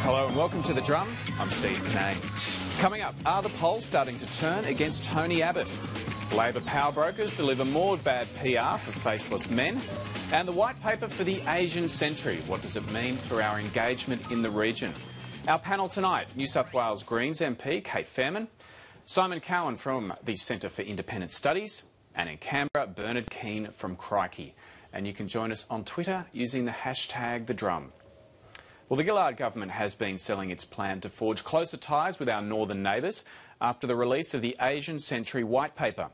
Hello and welcome to The Drum. I'm Steve Cannane. Coming up, are the polls starting to turn against Tony Abbott? Labor power brokers deliver more bad PR for faceless men. And the white paper for the Asian century. What does it mean for our engagement in the region? Our panel tonight, New South Wales Greens MP Kate Fairman, Simon Cowan from the Centre for Independent Studies, and in Canberra, Bernard Keane from Crikey. And you can join us on Twitter using the hashtag #TheDrum. Well, the Gillard government has been selling its plan to forge closer ties with our northern neighbours after the release of the Asian Century White Paper.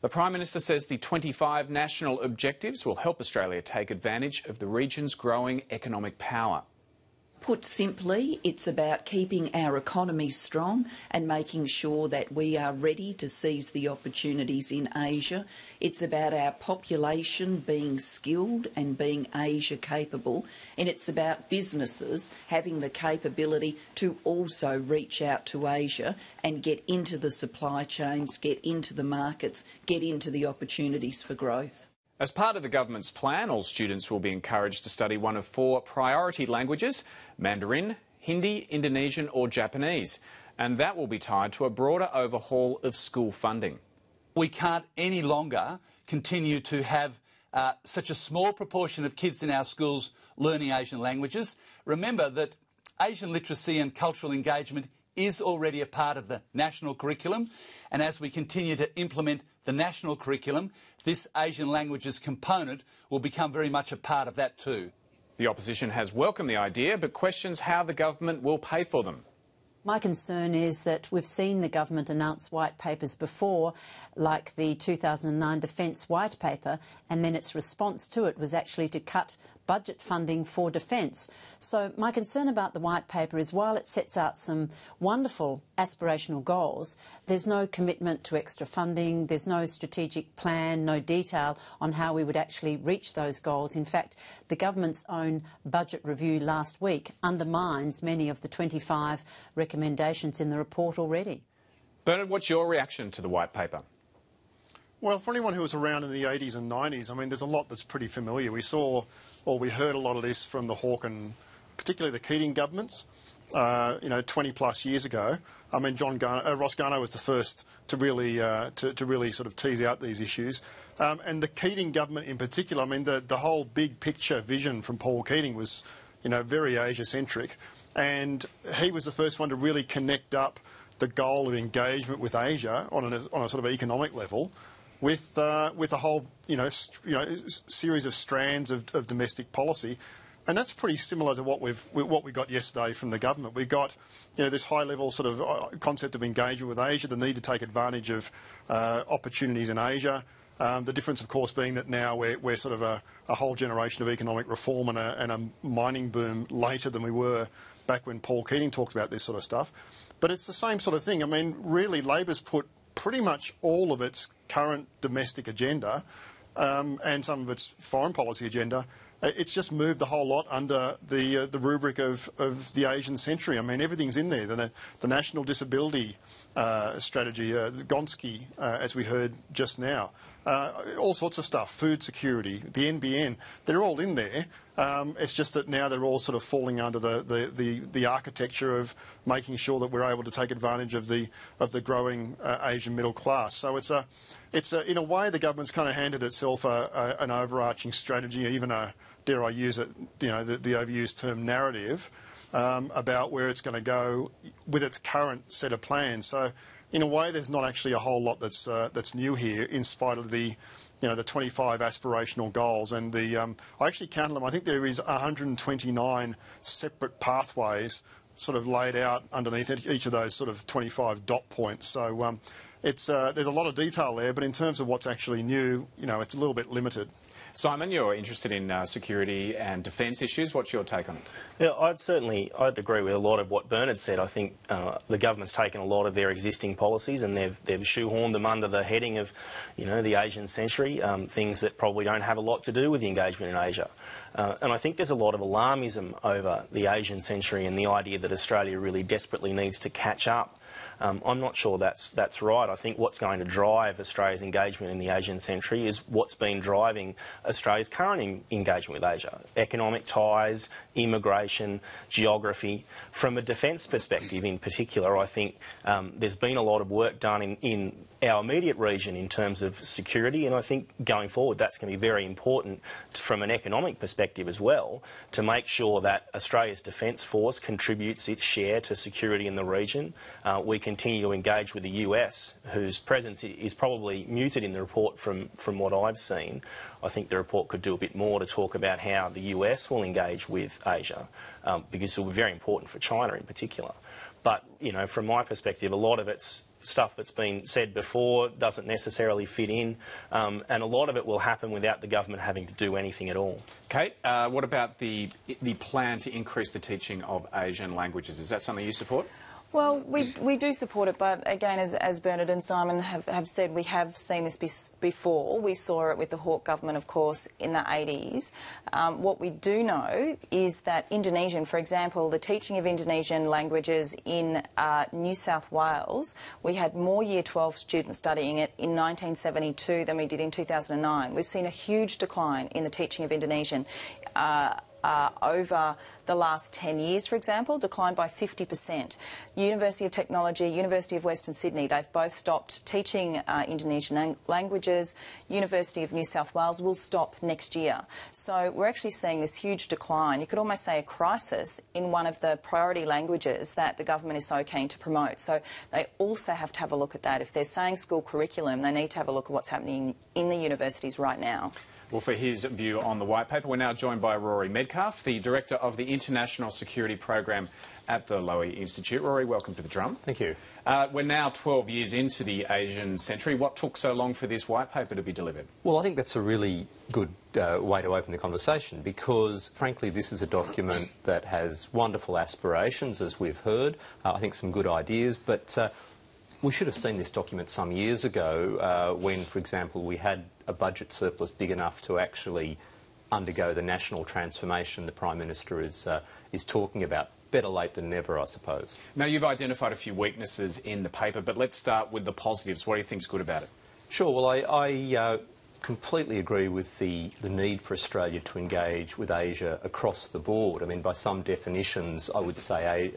The Prime Minister says the 25 national objectives will help Australia take advantage of the region's growing economic power. Put simply, it's about keeping our economy strong and making sure that we are ready to seize the opportunities in Asia. It's about our population being skilled and being Asia capable. And it's about businesses having the capability to also reach out to Asia and get into the supply chains, get into the markets, get into the opportunities for growth. As part of the government's plan, all students will be encouraged to study one of 4 priority languages: Mandarin, Hindi, Indonesian or Japanese. And that will be tied to a broader overhaul of school funding. We can't any longer continue to have such a small proportion of kids in our schools learning Asian languages. Remember that Asian literacy and cultural engagement is already a part of the national curriculum, and as we continue to implement the national curriculum, this Asian languages component will become very much a part of that too. The opposition has welcomed the idea but questions how the government will pay for them. My concern is that we've seen the government announce white papers before, like the 2009 Defence White Paper, and then its response to it was actually to cut budget funding for defence. So my concern about the white paper is while it sets out some wonderful aspirational goals, there's no commitment to extra funding, there's no strategic plan, no detail on how we would actually reach those goals. In fact, the government's own budget review last week undermines many of the 25 recommendations in the report already. Bernard, what's your reaction to the white paper? Well, for anyone who was around in the 80s and 90s, I mean, there's a lot that's pretty familiar. We saw, or we heard a lot of this from the Hawke and particularly the Keating governments, 20 plus years ago. I mean, Ross Garnaut was the first to really sort of tease out these issues. And the Keating government in particular, I mean, the whole big picture vision from Paul Keating was, very Asia-centric. And he was the first one to really connect up the goal of engagement with Asia on a sort of economic level with a whole series of strands of domestic policy, and that's pretty similar to what we got yesterday from the government. We got this high level sort of concept of engagement with Asia, the need to take advantage of opportunities in Asia. The difference, of course, being that now we're sort of a whole generation of economic reform and a mining boom later than we were back when Paul Keating talked about this sort of stuff. But it's the same sort of thing. I mean, really, Labor's put pretty much all of its current domestic agenda and some of its foreign policy agenda, it's just moved the whole lot under the rubric of the Asian century. I mean, everything's in there. The National Disability Strategy, Gonski, as we heard just now, all sorts of stuff, food security, the NBN, they're all in there. It's just that now they're all sort of falling under the architecture of making sure that we're able to take advantage of the growing Asian middle class. So it's in a way the government's kind of handed itself an overarching strategy, even dare I use it, the overused term narrative about where it's going to go with its current set of plans. So in a way, there's not actually a whole lot that's new here, in spite of the 25 aspirational goals. And I actually counted them. I think there is 129 separate pathways sort of laid out underneath each of those sort of 25 dot points. So there's a lot of detail there, but in terms of what's actually new, it's a little bit limited. Simon, you're interested in security and defence issues. What's your take on it? Yeah, I'd agree with a lot of what Bernard said. I think the government's taken a lot of their existing policies and they've shoehorned them under the heading of, the Asian century, things that probably don't have a lot to do with the engagement in Asia. And I think there's a lot of alarmism over the Asian century and the idea that Australia really desperately needs to catch up I'm not sure that's right. I think what's going to drive Australia's engagement in the Asian century is what's been driving Australia's current engagement with Asia: economic ties, immigration, geography. From a defence perspective in particular, I think there's been a lot of work done in our immediate region in terms of security, and I think going forward that's going to be very important from an economic perspective as well, to make sure that Australia's Defence Force contributes its share to security in the region. We continue to engage with the US, whose presence is probably muted in the report from what I've seen. I think the report could do a bit more to talk about how the US will engage with Asia, because it will be very important for China in particular. But, you know, from my perspective, a lot of it's stuff that's been said before doesn't necessarily fit in, and a lot of it will happen without the government having to do anything at all. Kate, what about the plan to increase the teaching of Asian languages? Is that something you support? Well, we do support it, but again, as Bernard and Simon have said, we have seen this before. We saw it with the Hawke government, of course, in the 80s. What we do know is that Indonesian, for example, the teaching of Indonesian languages in New South Wales, we had more Year 12 students studying it in 1972 than we did in 2009. We've seen a huge decline in the teaching of Indonesian over the last 10 years, for example, declined by 50%. University of Technology, University of Western Sydney, they've both stopped teaching Indonesian languages. University of New South Wales will stop next year. So we're actually seeing this huge decline. You could almost say a crisis in one of the priority languages that the government is so keen to promote. So they also have to have a look at that. If they're saying school curriculum, they need to have a look at what's happening in the universities right now. Well, for his view on the white paper, we're now joined by Rory Medcalf, the Director of the International Security Program at the Lowy Institute. Rory, welcome to the drum. Thank you. We're now 12 years into the Asian century. What took so long for this white paper to be delivered? Well, I think that's a really good way to open the conversation, because, frankly, this is a document that has wonderful aspirations, as we've heard. I think some good ideas, but we should have seen this document some years ago when, for example, we had a budget surplus big enough to actually undergo the national transformation the Prime Minister is talking about. Better late than never, I suppose. Now, you've identified a few weaknesses in the paper, but let's start with the positives. What do you think's good about it? Sure. Well, I completely agree with the need for Australia to engage with Asia across the board. I mean, by some definitions, I would say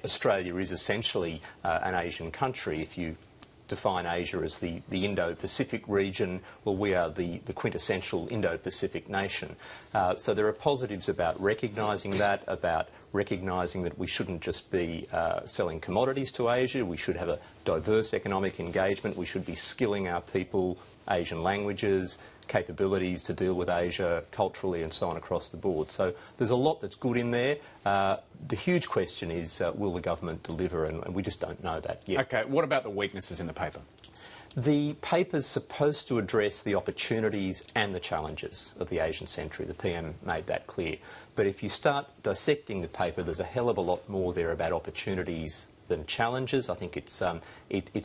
Australia is essentially an Asian country. If you define Asia as the Indo-Pacific region, well, we are the quintessential Indo-Pacific nation. So there are positives about recognising that, about recognising that we shouldn't just be selling commodities to Asia. We should have a diverse economic engagement. We should be skilling our people, Asian languages, capabilities to deal with Asia culturally and so on across the board. So there's a lot that's good in there. The huge question is, will the government deliver? And we just don't know that yet. OK, what about the weaknesses in the paper? The paper's supposed to address the opportunities and the challenges of the Asian century. The PM made that clear. But if you start dissecting the paper, there's a hell of a lot more there about opportunities than challenges. I think it's an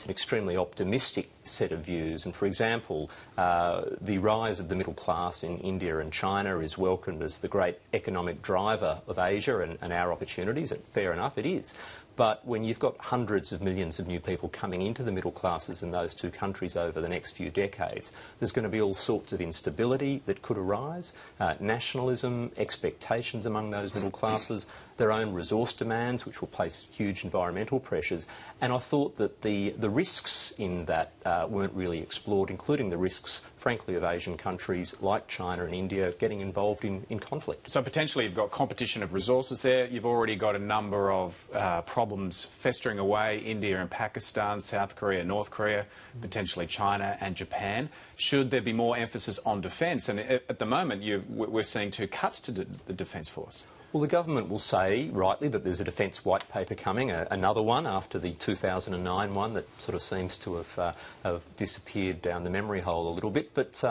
extremely optimistic set of views. And, for example, the rise of the middle class in India and China is welcomed as the great economic driver of Asia and our opportunities. And fair enough, it is. But when you've got hundreds of millions of new people coming into the middle classes in those two countries over the next few decades, there's going to be all sorts of instability that could arise, nationalism, expectations among those middle classes, their own resource demands, which will place huge environmental pressures. And I thought that the risks in that weren't really explored, including the risks, frankly, of Asian countries like China and India getting involved in conflict. So potentially you've got competition of resources there. You've already got a number of problems festering away: India and Pakistan, South Korea, North Korea, potentially China and Japan. Should there be more emphasis on defence? And at the moment we're seeing two cuts to the Defence Force. Well, the government will say, rightly, that there's a defence white paper coming, another one after the 2009 one that sort of seems to have disappeared down the memory hole a little bit. But,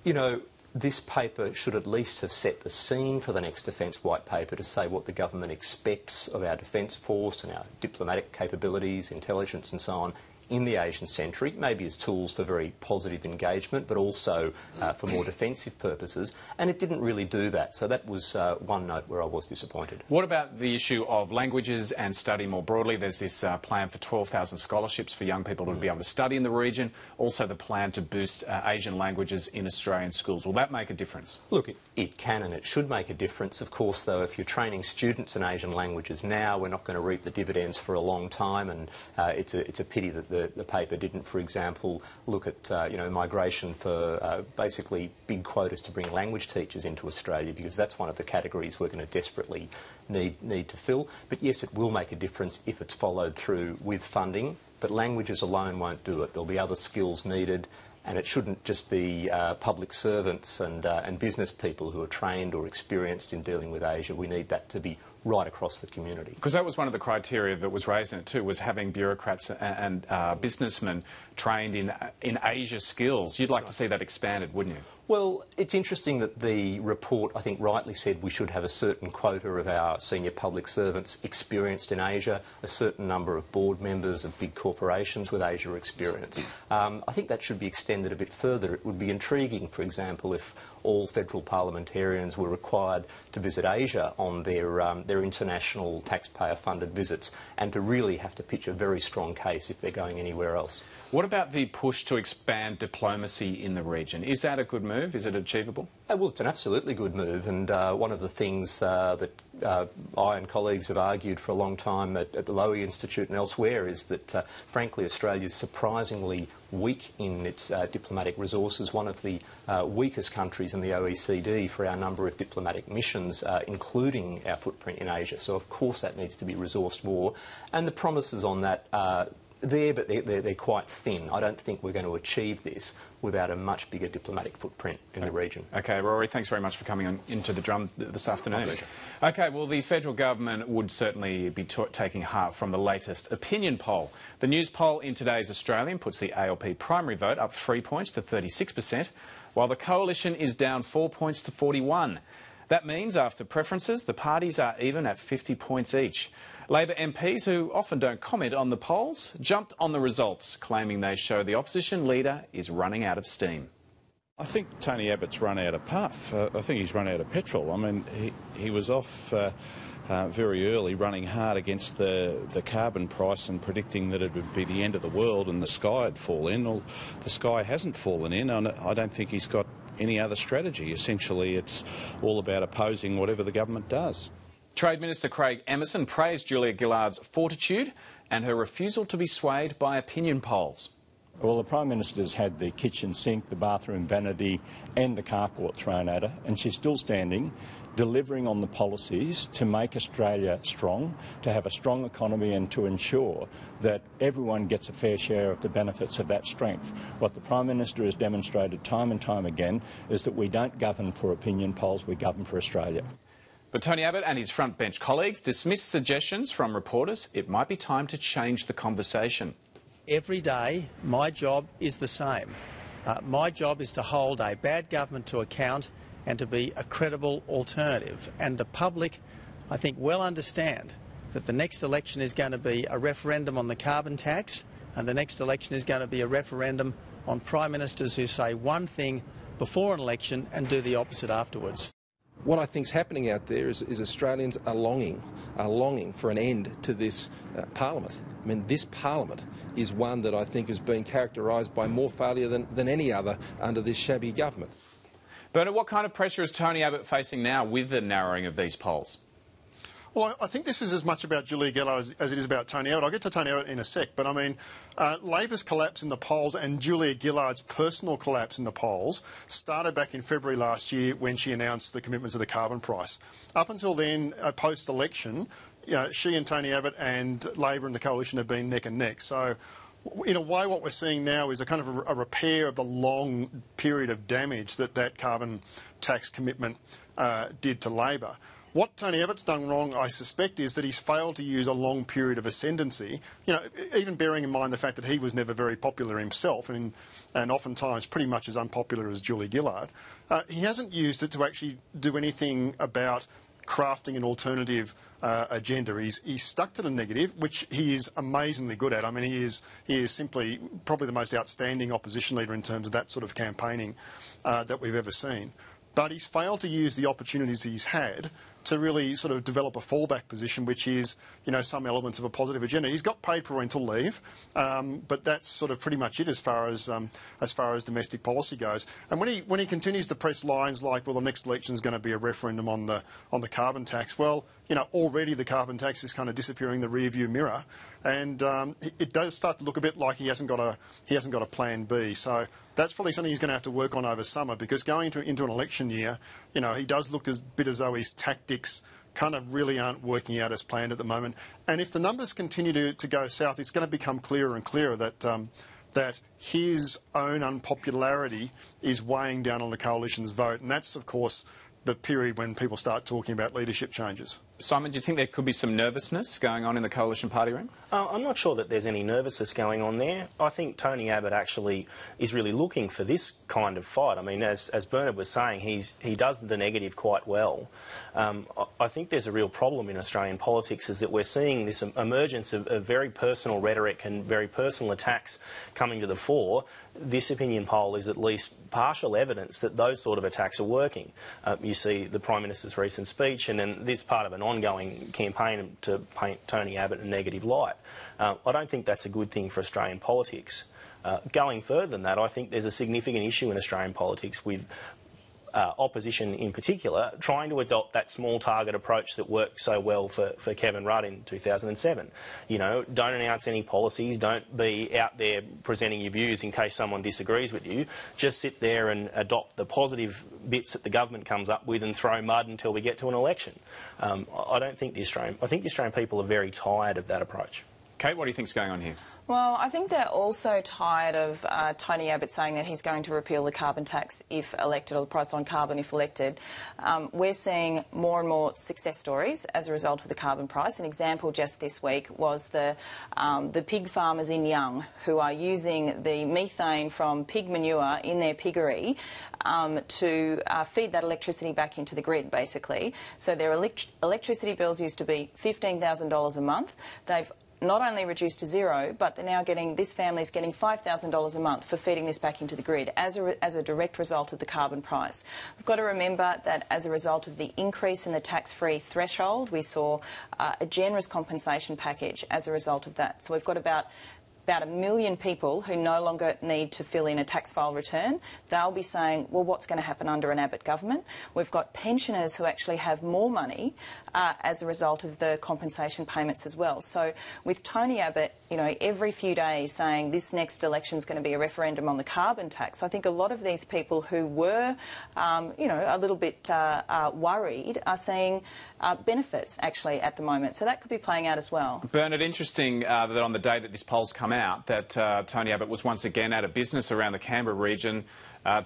you know, this paper should at least have set the scene for the next defence white paper to say what the government expects of our defence force and our diplomatic capabilities, intelligence and so on in the Asian century, maybe as tools for very positive engagement, but also for more defensive purposes, and it didn't really do that. So that was one note where I was disappointed. What about the issue of languages and study more broadly? There's this plan for 12,000 scholarships for young people to be able to study in the region, also the plan to boost Asian languages in Australian schools. Will that make a difference? Look, it can and it should make a difference. Of course, though, if you're training students in Asian languages now, we're not going to reap the dividends for a long time, and it's a pity that the paper didn't, for example, look at migration for basically big quotas to bring language teachers into Australia, because that's one of the categories we're going to desperately need to fill. But yes, it will make a difference if it's followed through with funding, but languages alone won't do it. There'll be other skills needed, and it shouldn't just be public servants and business people who are trained or experienced in dealing with Asia. We need that to be right across the community. Because that was one of the criteria that was raised in it too, was having bureaucrats and businessmen trained in Asia skills. You'd like to see that expanded, wouldn't you? Well, it's interesting that the report, I think, rightly said we should have a certain quota of our senior public servants experienced in Asia, a certain number of board members of big corporations with Asia experience. I think that should be extended a bit further. It would be intriguing, for example, if all federal parliamentarians were required to visit Asia on their international taxpayer-funded visits, and to really have to pitch a very strong case if they're going anywhere else. What about the push to expand diplomacy in the region? Is that a good move? Is it achievable? Well, it's an absolutely good move, and one of the things that I and colleagues have argued for a long time at the Lowy Institute and elsewhere is that, frankly, Australia is surprisingly weak in its diplomatic resources, one of the weakest countries in the OECD for our number of diplomatic missions, including our footprint in Asia. So, of course, that needs to be resourced more, and the promises on that there, but they're quite thin. I don't think we're going to achieve this without a much bigger diplomatic footprint in the region. OK, Rory, thanks very much for coming on into the drum this afternoon. OK, well, the federal government would certainly be taking heart from the latest opinion poll. The news poll in today's Australian puts the ALP primary vote up 3 points to 36%, while the coalition is down 4 points to 41%. That means, after preferences, the parties are even at 50 points each. Labor MPs, who often don't comment on the polls, jumped on the results, claiming they show the opposition leader is running out of steam. I think Tony Abbott's run out of puff. I think he's run out of petrol. I mean, he was off very early, running hard against the carbon price and predicting that it would be the end of the world and the sky would fall in. Well, the sky hasn't fallen in, and I don't think he's got any other strategy. Essentially, it's all about opposing whatever the government does. Trade Minister Craig Emerson praised Julia Gillard's fortitude and her refusal to be swayed by opinion polls. Well, the Prime Minister's had the kitchen sink, the bathroom vanity and the carport thrown at her, and she's still standing, delivering on the policies to make Australia strong, to have a strong economy and to ensure that everyone gets a fair share of the benefits of that strength. What the Prime Minister has demonstrated time and time again is that we don't govern for opinion polls, we govern for Australia. But Tony Abbott and his front bench colleagues dismissed suggestions from reporters it might be time to change the conversation. Every day, my job is the same. My job is to hold a bad government to account and to be a credible alternative. And the public, I think, well understand that the next election is going to be a referendum on the carbon tax, and the next election is going to be a referendum on Prime Ministers who say one thing before an election and do the opposite afterwards. What I think is happening out there is Australians are longing for an end to this Parliament. I mean, this Parliament is one that I think has been characterised by more failure than any other under this shabby government. Bernard, what kind of pressure is Tony Abbott facing now with the narrowing of these polls? Well, I think this is as much about Julia Gillard as it is about Tony Abbott. I'll get to Tony Abbott in a sec, but I mean, Labor's collapse in the polls and Julia Gillard's personal collapse in the polls started back in February last year when she announced the commitment to the carbon price. Up until then, post-election, she and Tony Abbott and Labor and the coalition have been neck and neck. So, in a way, what we're seeing now is a kind of a repair of the long period of damage that carbon tax commitment did to Labor. What Tony Abbott's done wrong, I suspect, is that he's failed to use a long period of ascendancy, even bearing in mind the fact that he was never very popular himself and oftentimes pretty much as unpopular as Julia Gillard. He hasn't used it to actually do anything about crafting an alternative agenda. He's stuck to the negative, which he is amazingly good at. I mean, he is simply probably the most outstanding opposition leader in terms of that sort of campaigning that we've ever seen. But he's failed to use the opportunities he's had to really sort of develop a fallback position, which is, you know, some elements of a positive agenda. He's got paid parental leave, but that's sort of pretty much it as far as domestic policy goes. And when he continues to press lines like, well, the next election is going to be a referendum on the carbon tax, well, you know, already the carbon tax is kind of disappearing in the rear-view mirror, and it does start to look a bit like he hasn't got a plan B. So that's probably something he's going to have to work on over summer, because going into an election year, you know, he does look a bit as though his tactics kind of really aren't working out as planned at the moment. And if the numbers continue to go south, it's going to become clearer and clearer that his own unpopularity is weighing down on the coalition's vote, and that's, of course, the period when people start talking about leadership changes. Simon, do you think there could be some nervousness going on in the coalition party room? I'm not sure that there's any nervousness going on there. I think Tony Abbott actually is really looking for this kind of fight. I mean, as Bernard was saying, he does the negative quite well. I think there's a real problem in Australian politics, is that we're seeing this emergence of very personal rhetoric and very personal attacks coming to the fore. This opinion poll is at least partial evidence that those sort of attacks are working. You see the Prime Minister's recent speech, and then this part of an ongoing campaign to paint Tony Abbott in a negative light. I don't think that's a good thing for Australian politics. Going further than that, I think there's a significant issue in Australian politics with opposition in particular trying to adopt that small target approach that worked so well for Kevin Rudd in 2007. You know, don't announce any policies, don't be out there presenting your views in case someone disagrees with you. Just sit there and adopt the positive bits that the government comes up with and throw mud until we get to an election. I think the Australian people are very tired of that approach. Kate, what do you think's going on here? Well, I think they're also tired of Tony Abbott saying that he's going to repeal the carbon tax if elected, or the price on carbon if elected. We're seeing more and more success stories as a result of the carbon price. An example just this week was the pig farmers in Young, who are using the methane from pig manure in their piggery to feed that electricity back into the grid, basically. So their electricity bills used to be $15,000 a month. They've not only reduced to zero, but they're now getting, this family's getting $5,000 a month for feeding this back into the grid as a direct result of the carbon price. We've got to remember that as a result of the increase in the tax-free threshold, we saw a generous compensation package as a result of that. So we've got about 1 million people who no longer need to fill in a tax file return. They'll be saying, well, what's going to happen under an Abbott government? We've got pensioners who actually have more money as a result of the compensation payments as well. So with Tony Abbott, you know, every few days saying this next election is going to be a referendum on the carbon tax, I think a lot of these people who were, you know, a little bit worried are seeing benefits actually at the moment. So that could be playing out as well. Bernard, interesting that on the day that this poll's come out, that Tony Abbott was once again out of business around the Canberra region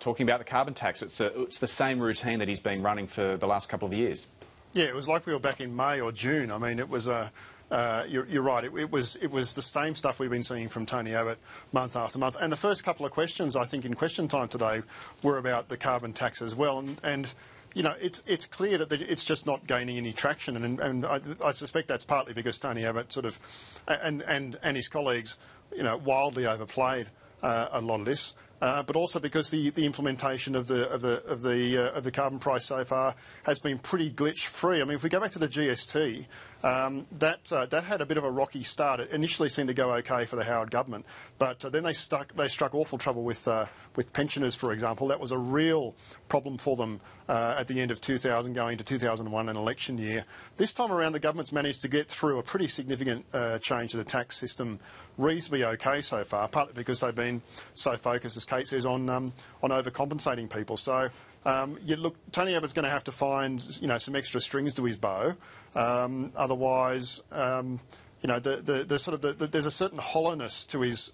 talking about the carbon tax. It's the same routine that he's been running for the last couple of years. Yeah, it was like we were back in May or June. I mean, it was you're right. It was the same stuff we've been seeing from Tony Abbott month after month. And the first couple of questions, I think, in question time today were about the carbon tax as well. And you know, it's clear that it's just not gaining any traction, and I suspect that's partly because Tony Abbott sort of and his colleagues, you know, wildly overplayed a lot of this. But also because the implementation of the carbon price so far has been pretty glitch free. I mean, if we go back to the GST, that had a bit of a rocky start. It initially seemed to go okay for the Howard government, but then they struck awful trouble with pensioners, for example. That was a real problem for them at the end of 2000, going into 2001, an election year. This time around, the government's managed to get through a pretty significant change to the tax system reasonably okay so far, partly because they've been so focused, as Kate says, on overcompensating people. So look, Tony Abbott's going to have to find, you know, some extra strings to his bow. Otherwise, you there's a certain hollowness to his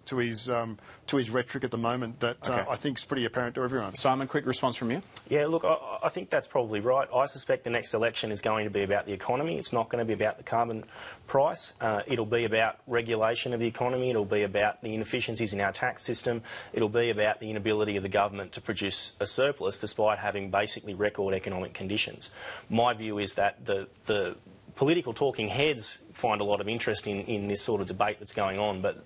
rhetoric at the moment that I think is pretty apparent to everyone. Simon, quick response from you. Yeah, look, I think that's probably right. I suspect the next election is going to be about the economy. It's not going to be about the carbon price. It'll be about regulation of the economy. It'll be about the inefficiencies in our tax system. It'll be about the inability of the government to produce a surplus despite having basically record economic conditions. My view is that the political talking heads find a lot of interest in this sort of debate that's going on, but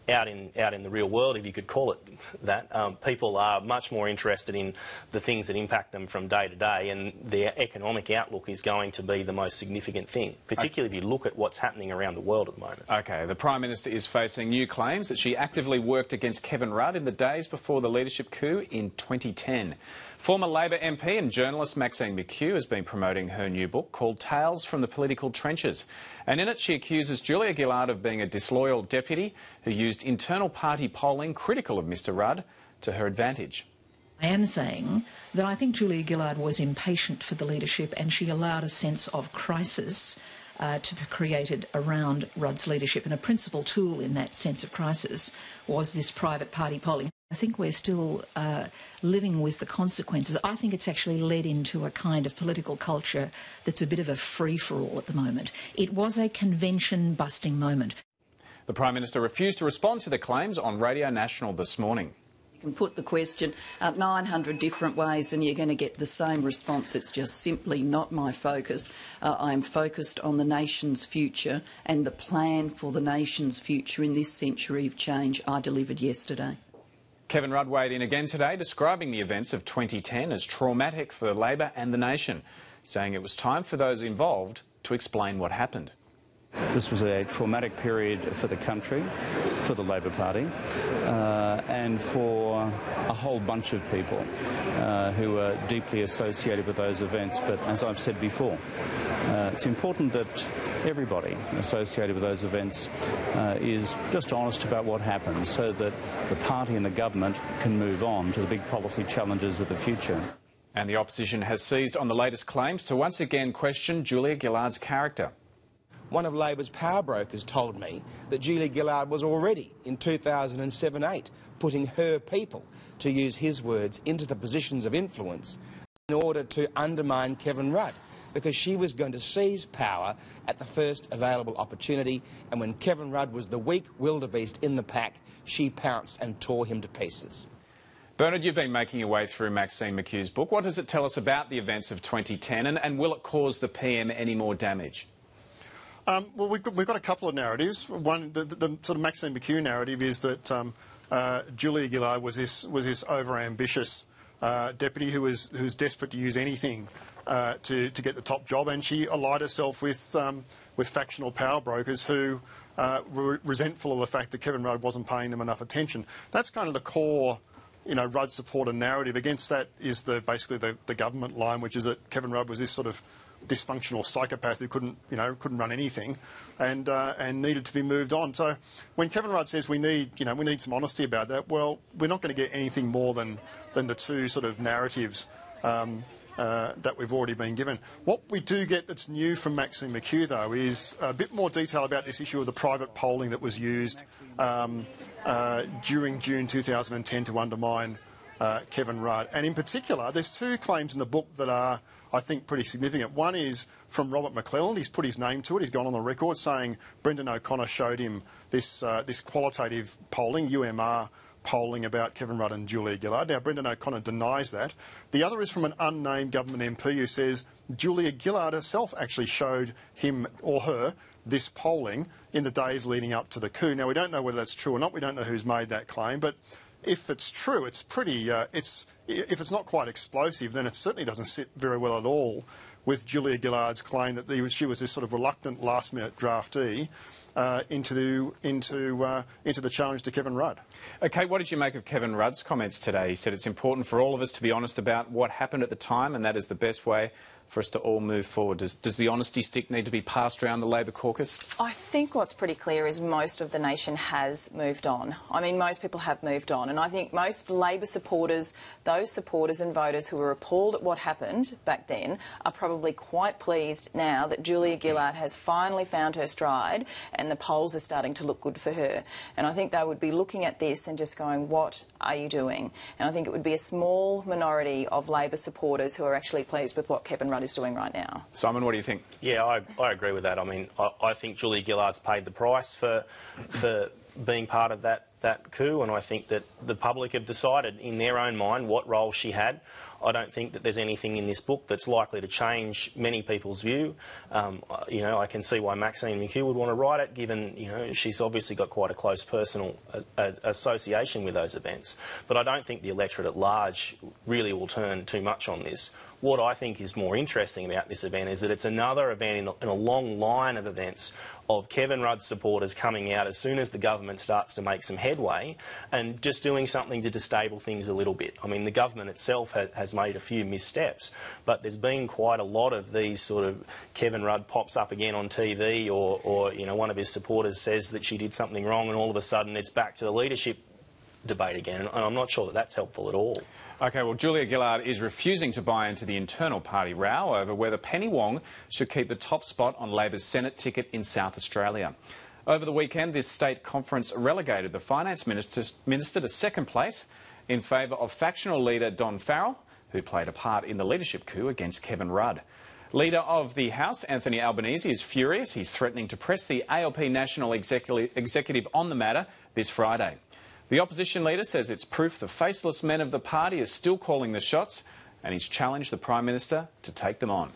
out in the real world, if you could call it that, people are much more interested in the things that impact them from day to day, and their economic outlook is going to be the most significant thing, particularly if you look at what's happening around the world at the moment. OK, the Prime Minister is facing new claims that she actively worked against Kevin Rudd in the days before the leadership coup in 2010. Former Labor MP and journalist Maxine McHugh has been promoting her new book called Tales from the Political Trenches. And in it she accuses Julia Gillard of being a disloyal deputy who used internal party polling critical of Mr Rudd to her advantage. I am saying that I think Julia Gillard was impatient for the leadership and she allowed a sense of crisis to be created around Rudd's leadership. And a principal tool in that sense of crisis was this private party polling. I think we're still living with the consequences. I think it's actually led into a kind of political culture that's a bit of a free-for-all at the moment. It was a convention-busting moment. The Prime Minister refused to respond to the claims on Radio National this morning. You can put the question 900 different ways and you're going to get the same response. It's just simply not my focus. I'm focused on the nation's future and the plan for the nation's future in this century of change I delivered yesterday. Kevin Rudd weighed in again today, describing the events of 2010 as traumatic for Labor and the nation, saying it was time for those involved to explain what happened. This was a traumatic period for the country, for the Labor Party, and for a whole bunch of people who are deeply associated with those events. But as I've said before, it's important that everybody associated with those events is just honest about what happened so that the party and the government can move on to the big policy challenges of the future. And the opposition has seized on the latest claims to once again question Julia Gillard's character. One of Labor's power brokers told me that Julia Gillard was already, in 2007-8, putting her people, to use his words, into the positions of influence in order to undermine Kevin Rudd, because she was going to seize power at the first available opportunity, and when Kevin Rudd was the weak wildebeest in the pack, she pounced and tore him to pieces. Bernard, you've been making your way through Maxine McHugh's book. What does it tell us about the events of 2010, and will it cause the PM any more damage? Well, we've got a couple of narratives. One, the sort of Maxine McHugh narrative is that Julia Gillard was this over-ambitious deputy who was desperate to use anything to get the top job, and she allied herself with factional power brokers who were resentful of the fact that Kevin Rudd wasn't paying them enough attention. That's kind of the core, Rudd supporter narrative. Against that is basically the government line, which is that Kevin Rudd was this sort of dysfunctional psychopath who couldn't run anything, and needed to be moved on. So when Kevin Rudd says we need some honesty about that, well, we're not going to get anything more than the two sort of narratives that we've already been given. What we do get that's new from Maxine McHugh, though, is a bit more detail about this issue of the private polling that was used during June 2010 to undermine Kevin Rudd. And in particular, there's two claims in the book that are, I think, pretty significant. One is from Robert McClelland. He's put his name to it. He's gone on the record saying Brendan O'Connor showed him this qualitative polling, UMR polling, about Kevin Rudd and Julia Gillard. Now, Brendan O'Connor denies that. The other is from an unnamed government MP who says Julia Gillard herself actually showed him or her this polling in the days leading up to the coup. Now, we don't know whether that's true or not. We don't know who's made that claim, but if it's true, it's pretty. If it's not quite explosive, then it certainly doesn't sit very well at all with Julia Gillard's claim that she was this sort of reluctant last-minute draftee into the challenge to Kevin Rudd. OK, what did you make of Kevin Rudd's comments today? He said it's important for all of us to be honest about what happened at the time, and that is the best way for us to all move forward? Does the honesty stick need to be passed around the Labor caucus? I think what's pretty clear is most of the nation has moved on. I mean, most people have moved on, and I think most Labor supporters, those supporters and voters who were appalled at what happened back then, are probably quite pleased now that Julia Gillard has finally found her stride and the polls are starting to look good for her. And I think they would be looking at this and just going, what are you doing? And I think it would be a small minority of Labor supporters who are actually pleased with what Kevin Rudd is doing right now. Simon, what do you think? Yeah, I agree with that. I mean, I think Julia Gillard's paid the price for being part of that coup, and I think that the public have decided in their own mind what role she had. I don't think that there's anything in this book that's likely to change many people's view. You know, I can see why Maxine McHugh would want to write it, given, you know, she's obviously got quite a close personal association with those events. But I don't think the electorate at large really will turn too much on this. What I think is more interesting about this event is that it's another event in a long line of events of Kevin Rudd supporters coming out as soon as the government starts to make some headway and just doing something to destable things a little bit. I mean, the government itself has made a few missteps, but there's been quite a lot of these sort of Kevin Rudd pops up again on TV or you know, one of his supporters says that she did something wrong and all of a sudden it's back to the leadership debate again, and I'm not sure that that's helpful at all. OK, well, Julia Gillard is refusing to buy into the internal party row over whether Penny Wong should keep the top spot on Labor's Senate ticket in South Australia. Over the weekend, this state conference relegated the Finance Minister to second place in favour of factional leader Don Farrell, who played a part in the leadership coup against Kevin Rudd. Leader of the House, Anthony Albanese, is furious. He's threatening to press the ALP National Executive on the matter this Friday. The opposition leader says it's proof the faceless men of the party are still calling the shots, and he's challenged the Prime Minister to take them on.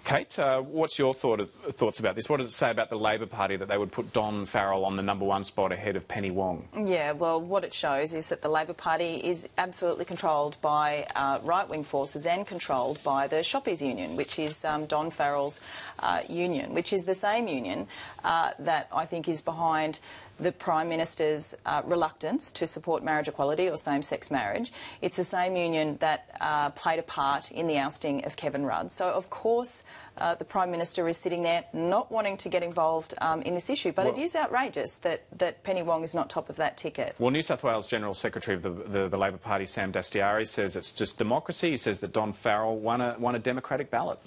Kate, what's your thoughts about this? What does it say about the Labor Party that they would put Don Farrell on the #1 spot ahead of Penny Wong? Yeah, well, what it shows is that the Labor Party is absolutely controlled by right-wing forces and controlled by the Shoppies Union, which is Don Farrell's union, which is the same union that I think is behind the Prime Minister's reluctance to support marriage equality or same-sex marriage. It's the same union that played a part in the ousting of Kevin Rudd. So, of course, the Prime Minister is sitting there not wanting to get involved in this issue. But it is outrageous that Penny Wong is not top of that ticket. Well, New South Wales General Secretary of the Labor Party, Sam Dastyari, says it's just democracy. He says that Don Farrell won a democratic ballot.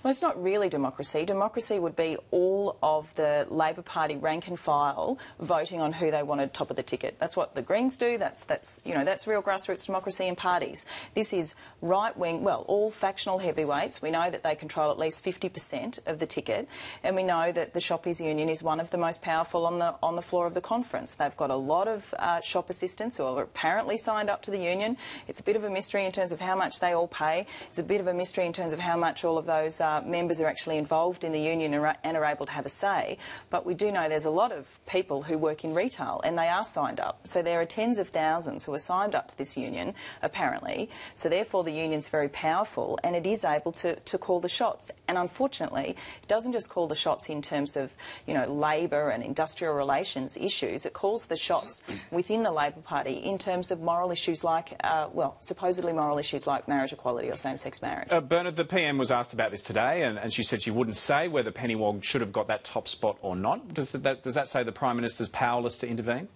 Well, it's not really democracy. Democracy would be all of the Labor Party rank and file voting on who they wanted top of the ticket. That's what the Greens do. That's real grassroots democracy in parties. This is right-wing, well, all factional heavyweights. We know that they control at least 50% of the ticket, and we know that the Shoppies Union is one of the most powerful on the floor of the conference. They've got a lot of shop assistants who are apparently signed up to the union. It's a bit of a mystery in terms of how much they all pay. It's a bit of a mystery in terms of how much all of those members are actually involved in the union and are able to have a say. But we do know there's a lot of people who work in retail and they are signed up. So there are tens of thousands who are signed up to this union, apparently. So therefore the union's very powerful and it is able to call the shots. And unfortunately, it doesn't just call the shots in terms of, you know, labour and industrial relations issues. It calls the shots within the Labor Party in terms of moral issues like, well, supposedly moral issues like marriage equality or same-sex marriage. Bernard, the PM was asked about this today and she said she wouldn't say whether Penny Wong should have got that top spot or not. Does that say the Prime Minister's powerless to intervene?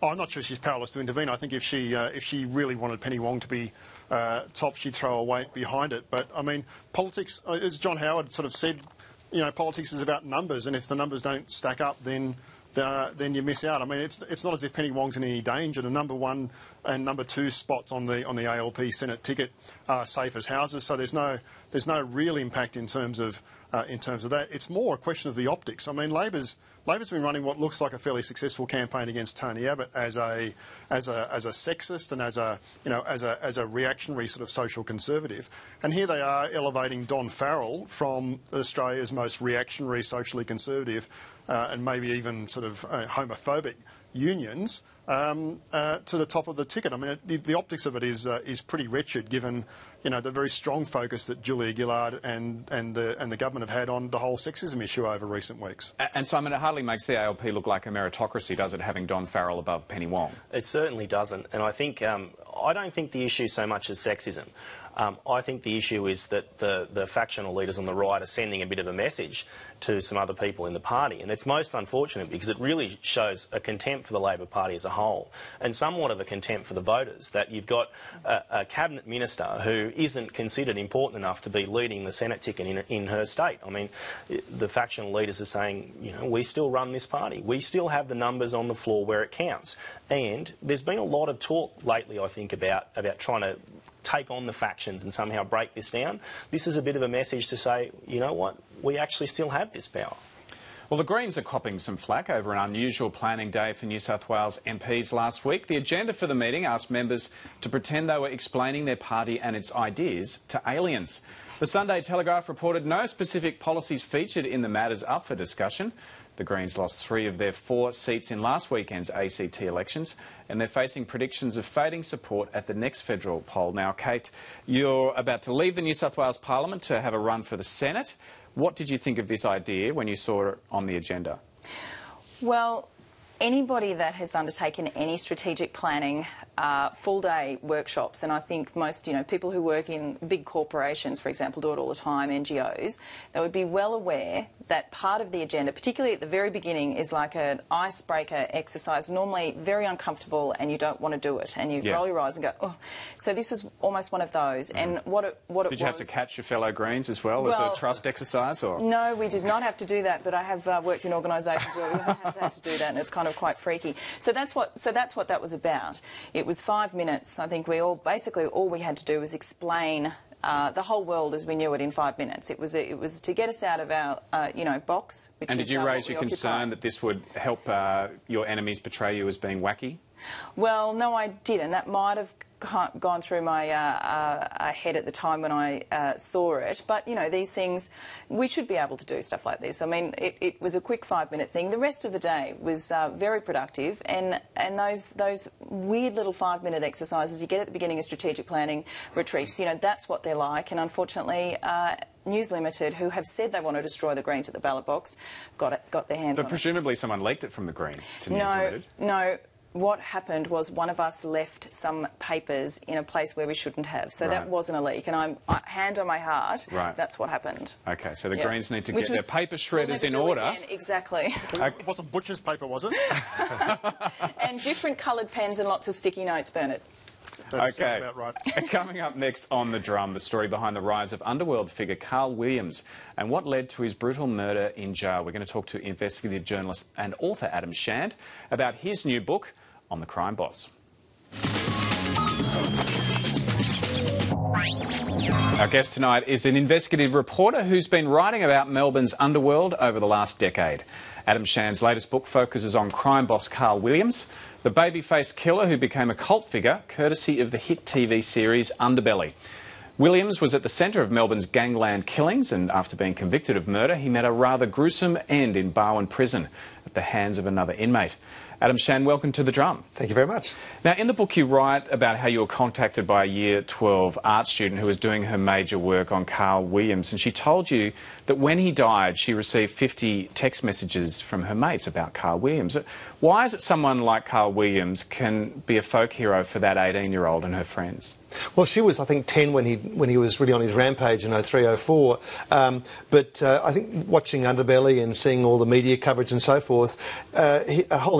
Oh, I'm not sure she's powerless to intervene. I think if she really wanted Penny Wong to be top, she'd throw a weight behind it. But, I mean, politics, as John Howard sort of said, you know, politics is about numbers, and if the numbers don't stack up, then you miss out. I mean, it's not as if Penny Wong's in any danger. The #1 and #2 spots on the ALP Senate ticket are safe as houses, so there's no real impact in terms of that. It's more a question of the optics. I mean, Labor's been running what looks like a fairly successful campaign against Tony Abbott as a sexist and as a reactionary sort of social conservative, and here they are elevating Don Farrell from Australia's most reactionary, socially conservative, and maybe even sort of homophobic unions to the top of the ticket. I mean, the optics of it is pretty wretched, given, you know, the very strong focus that Julia Gillard and the government have had on the whole sexism issue over recent weeks. And Simon, it hardly makes the ALP look like a meritocracy, does it, having Don Farrell above Penny Wong? It certainly doesn't, and I think I don't think the issue so much as sexism. I think the issue is that the factional leaders on the right are sending a bit of a message to some other people in the party, and it's most unfortunate because it really shows a contempt for the Labor Party as a whole and somewhat of a contempt for the voters, that you've got a cabinet minister who isn't considered important enough to be leading the Senate ticket in her state. I mean, the factional leaders are saying, you know, we still run this party. We still have the numbers on the floor where it counts. And there's been a lot of talk lately, I think, about trying to take on the factions and somehow break this down. This is a bit of a message to say, you know what, we actually still have this power. Well, the Greens are copping some flack over an unusual planning day for New South Wales MPs last week. The agenda for the meeting asked members to pretend they were explaining their party and its ideas to aliens. The Sunday Telegraph reported no specific policies featured in the matters up for discussion. The Greens lost 3 of their 4 seats in last weekend's ACT elections, and they're facing predictions of fading support at the next federal poll. Now, Kate, you're about to leave the New South Wales Parliament to have a run for the Senate. What did you think of this idea when you saw it on the agenda? Well, anybody that has undertaken any strategic planning, full-day workshops, and I think most, people who work in big corporations, for example, do it all the time, NGOs, they would be well aware that part of the agenda, particularly at the very beginning, is like an icebreaker exercise, normally very uncomfortable, and you don't want to do it, and you roll your eyes and go, oh. So this was almost one of those. And what it Did you have to catch your fellow Greens as well as a trust exercise? Or? No, we did not have to do that, but I have worked in organisations where we have had to do that, and it's kind of quite freaky. So that's what that was about. It was 5 minutes. I think basically all we had to do was explain the whole world as we knew it in 5 minutes. It was to get us out of our box. And did you raise your concern that this would help your enemies portray you as being wacky? Well, no, I didn't. That might have gone through my head at the time when I saw it. But, these things, we should be able to do stuff like this. I mean, it was a quick 5-minute thing. The rest of the day was very productive. And those weird little 5-minute exercises you get at the beginning of strategic planning retreats, that's what they're like. And unfortunately, News Limited, who have said they want to destroy the Greens at the ballot box, got their hands on it. But presumably someone leaked it from the Greens to News Limited. No. What happened was one of us left some papers in a place where we shouldn't have. So that wasn't a leak. And hand on my heart, that's what happened. OK, so the Greens need to get their paper shredders in order. Again, exactly. It wasn't Butcher's paper, was it? And different coloured pens and lots of sticky notes, Bernard. That sounds about right. Coming up next on The Drum, the story behind the rise of underworld figure Carl Williams and what led to his brutal murder in jail. We're going to talk to investigative journalist and author Adam Shand about his new book on the crime boss. Our guest tonight is an investigative reporter who's been writing about Melbourne's underworld over the last decade. Adam Shand's latest book focuses on crime boss Carl Williams, the baby-faced killer who became a cult figure courtesy of the hit TV series Underbelly. Williams was at the centre of Melbourne's gangland killings, and after being convicted of murder, he met a rather gruesome end in Barwon Prison at the hands of another inmate. Adam Shand, welcome to The Drum. Thank you very much. Now, in the book you write about how you were contacted by a Year 12 art student who was doing her major work on Carl Williams, and she told you that when he died, she received 50 text messages from her mates about Carl Williams. Why is it someone like Carl Williams can be a folk hero for that 18-year-old and her friends? Well, she was, I think, 10 when he was really on his rampage in 03, 04. But I think watching Underbelly and seeing all the media coverage and so forth, a whole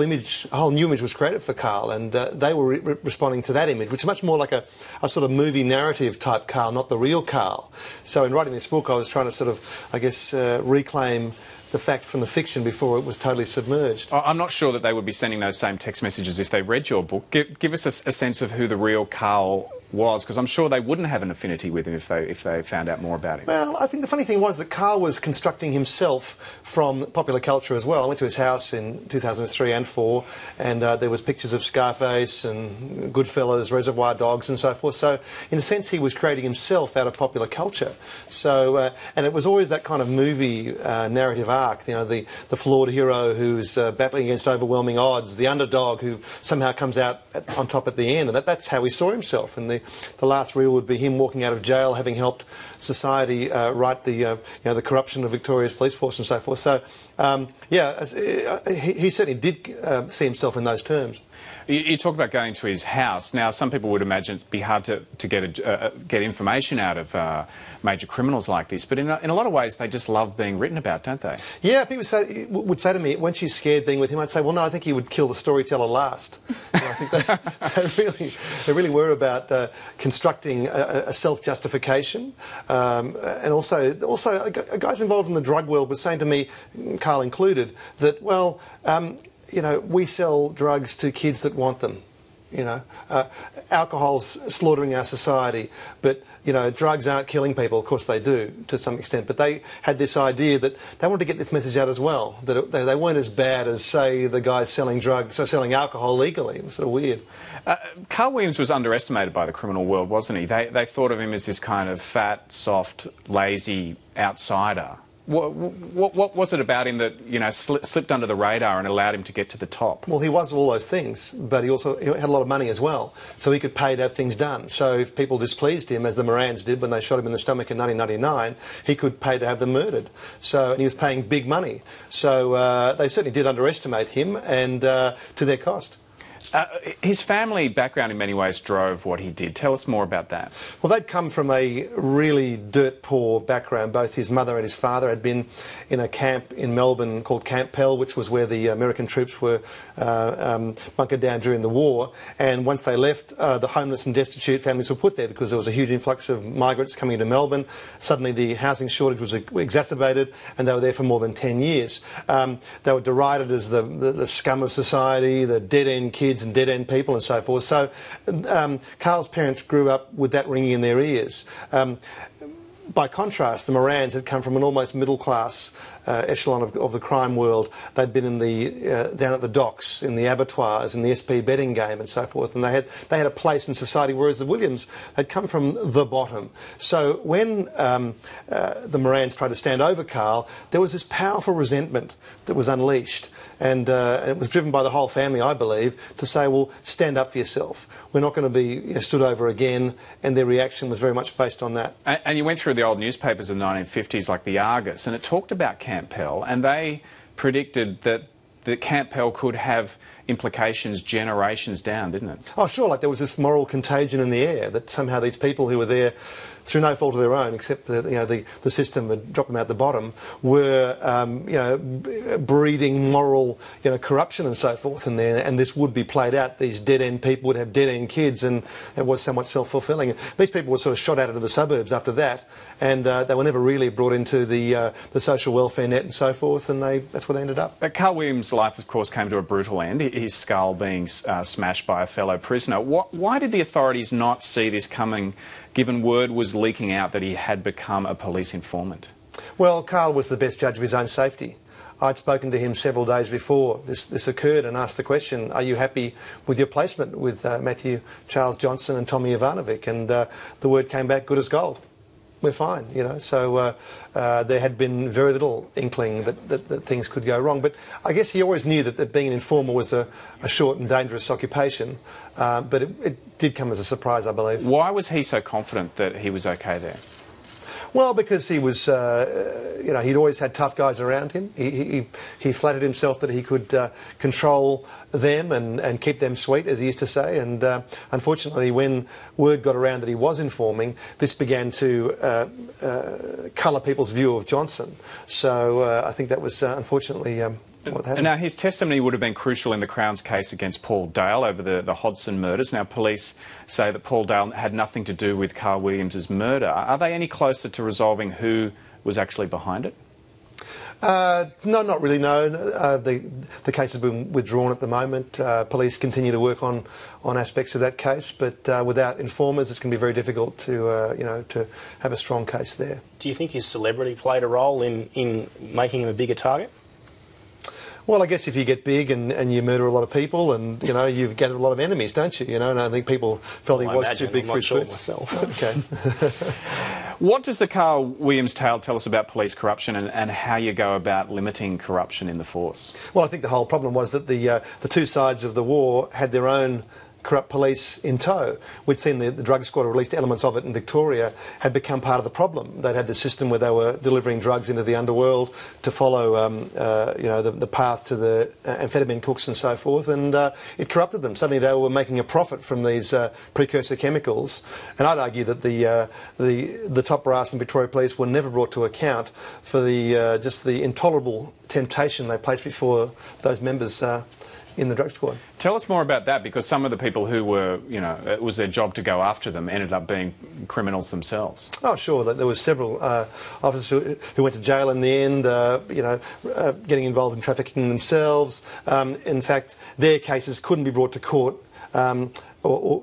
new image was created for Carl, and they were responding to that image, which is much more like a sort of movie narrative type Carl, not the real Carl. So in writing this book, I was trying to sort of, I guess, reclaim the fact from the fiction before it was totally submerged. I'm not sure that they would be sending those same text messages if they read your book. Give us a sense of who the real Carl was, because I'm sure they wouldn't have an affinity with him if they found out more about him. Well, I think the funny thing was that Carl was constructing himself from popular culture as well. I went to his house in 2003 and 4, and there was pictures of Scarface and Goodfellas, Reservoir Dogs and so forth. So, in a sense, he was creating himself out of popular culture. So, and it was always that kind of movie narrative arc, the flawed hero who's battling against overwhelming odds, the underdog who somehow comes out on top at the end, and that's how he saw himself. And the last reel would be him walking out of jail, having helped society right the corruption of Victoria's police force and so forth. So, he certainly did see himself in those terms. You talk about going to his house. Now, some people would imagine it'd be hard to get information out of major criminals like this, but in a lot of ways they just love being written about, don't they? Yeah, people would say to me, when she's scared being with him, I'd say, well, no, I think he would kill the storyteller last. And I think they really were about constructing a self-justification. And also guys involved in the drug world were saying to me, Carl included, that, well, we sell drugs to kids that want them. Alcohol's slaughtering our society, but drugs aren't killing people. Of course they do to some extent, but they had this idea that they wanted to get this message out as well, that they weren't as bad as, say, the guys selling drugs, so selling alcohol legally. It was sort of weird. Carl Williams was underestimated by the criminal world, wasn't he? They thought of him as this kind of fat, soft, lazy outsider. What was it about him that slipped under the radar and allowed him to get to the top? Well, he was all those things, but he had a lot of money as well, so he could pay to have things done. So if people displeased him, as the Morans did when they shot him in the stomach in 1999, he could pay to have them murdered. And he was paying big money. So they certainly did underestimate him, and to their cost. His family background in many ways drove what he did. Tell us more about that. Well, they'd come from a really dirt-poor background. Both his mother and his father had been in a camp in Melbourne called Camp Pell, which was where the American troops were bunkered down during the war. And once they left, the homeless and destitute families were put there because there was a huge influx of migrants coming into Melbourne. Suddenly the housing shortage was exacerbated, and they were there for more than 10 years. They were derided as the scum of society, the dead-end kids and dead-end people and so forth. So Carl's parents grew up with that ringing in their ears. By contrast, the Morans had come from an almost middle-class echelon of the crime world. They'd been in down at the docks, in the abattoirs, in the SP betting game and so forth, and they had a place in society, whereas the Williams had come from the bottom. So when the Morans tried to stand over Carl, there was this powerful resentment that was unleashed, and it was driven by the whole family, I believe, to say, well, stand up for yourself. We're not going to be stood over again, and their reaction was very much based on that. And you went through the old newspapers of the 1950s, like the Argus, and it talked about Camp Pell, and they predicted that Camp Pell could have implications generations down, didn't it? Oh, sure, like there was this moral contagion in the air, that somehow these people who were there through no fault of their own, except that the system had dropped them out the bottom, were breeding moral corruption and so forth in there, and this would be played out. These dead-end people would have dead-end kids, and it was somewhat self-fulfilling. These people were sort of shot out into the suburbs after that, and they were never really brought into the social welfare net and so forth, and that's where they ended up. But Carl Williams' life, of course, came to a brutal end, his skull being smashed by a fellow prisoner. Why did the authorities not see this coming, given word was leaking out that he had become a police informant? Well, Carl was the best judge of his own safety. I'd spoken to him several days before this occurred and asked the question, are you happy with your placement with Matthew Charles Johnson and Tommy Ivanovic? And the word came back, good as gold. We're fine, So there had been very little inkling that things could go wrong. But I guess he always knew that being an informer was a short and dangerous occupation. But it did come as a surprise, I believe. Why was he so confident that he was okay there? Well, because he was, he'd always had tough guys around him. He flattered himself that he could control them and keep them sweet, as he used to say. And unfortunately, when word got around that he was informing, this began to colour people's view of Johnson. So I think that was, unfortunately, what happened. Now, his testimony would have been crucial in the Crown's case against Paul Dale over the Hodson murders. Now, police say that Paul Dale had nothing to do with Carl Williams' murder. Are they any closer to resolving who was actually behind it? No, not really, no. The case has been withdrawn at the moment. Police continue to work on aspects of that case, but without informers, it's going to be very difficult to have a strong case there. Do you think his celebrity played a role in making him a bigger target? Well, I guess if you get big and you murder a lot of people and, you gather a lot of enemies, don't you? And I think people felt he was too big for his boots. Myself. Okay. What does the Carl Williams tale tell us about police corruption and how you go about limiting corruption in the force? Well, I think the whole problem was that the two sides of the war had their own corrupt police in tow. We'd seen the drug squad, or at least elements of it in Victoria, had become part of the problem. They'd had the system where they were delivering drugs into the underworld to follow the path to the amphetamine cooks and so forth, and it corrupted them. Suddenly they were making a profit from these precursor chemicals, and I'd argue that the top brass in Victoria Police were never brought to account for just the intolerable temptation they placed before those members in the drug squad. Tell us more about that, because some of the people who were, it was their job to go after them, ended up being criminals themselves. Oh, sure. There were several officers who went to jail in the end, getting involved in trafficking themselves. In fact, their cases couldn't be brought to court or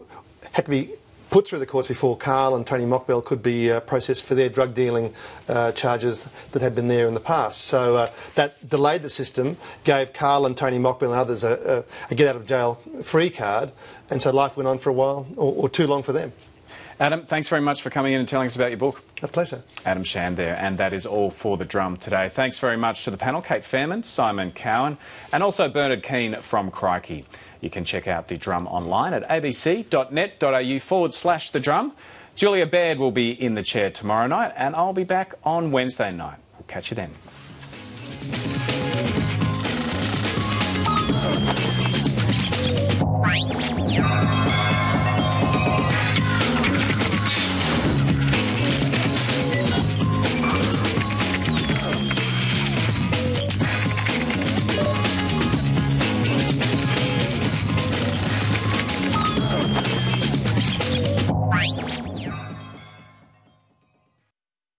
had to be put through the courts before Carl and Tony Mockbell could be processed for their drug dealing charges that had been there in the past. So that delayed the system, gave Carl and Tony Mockbell and others a get-out-of-jail-free card, and so life went on for a while, or too long for them. Adam, thanks very much for coming in and telling us about your book. A pleasure. Adam Shand there, and that is all for The Drum today. Thanks very much to the panel, Kate Fairman, Simon Cowan, and also Bernard Keane from Crikey. You can check out The Drum online at abc.net.au/The Drum. Julia Baird will be in the chair tomorrow night, and I'll be back on Wednesday night. We'll catch you then.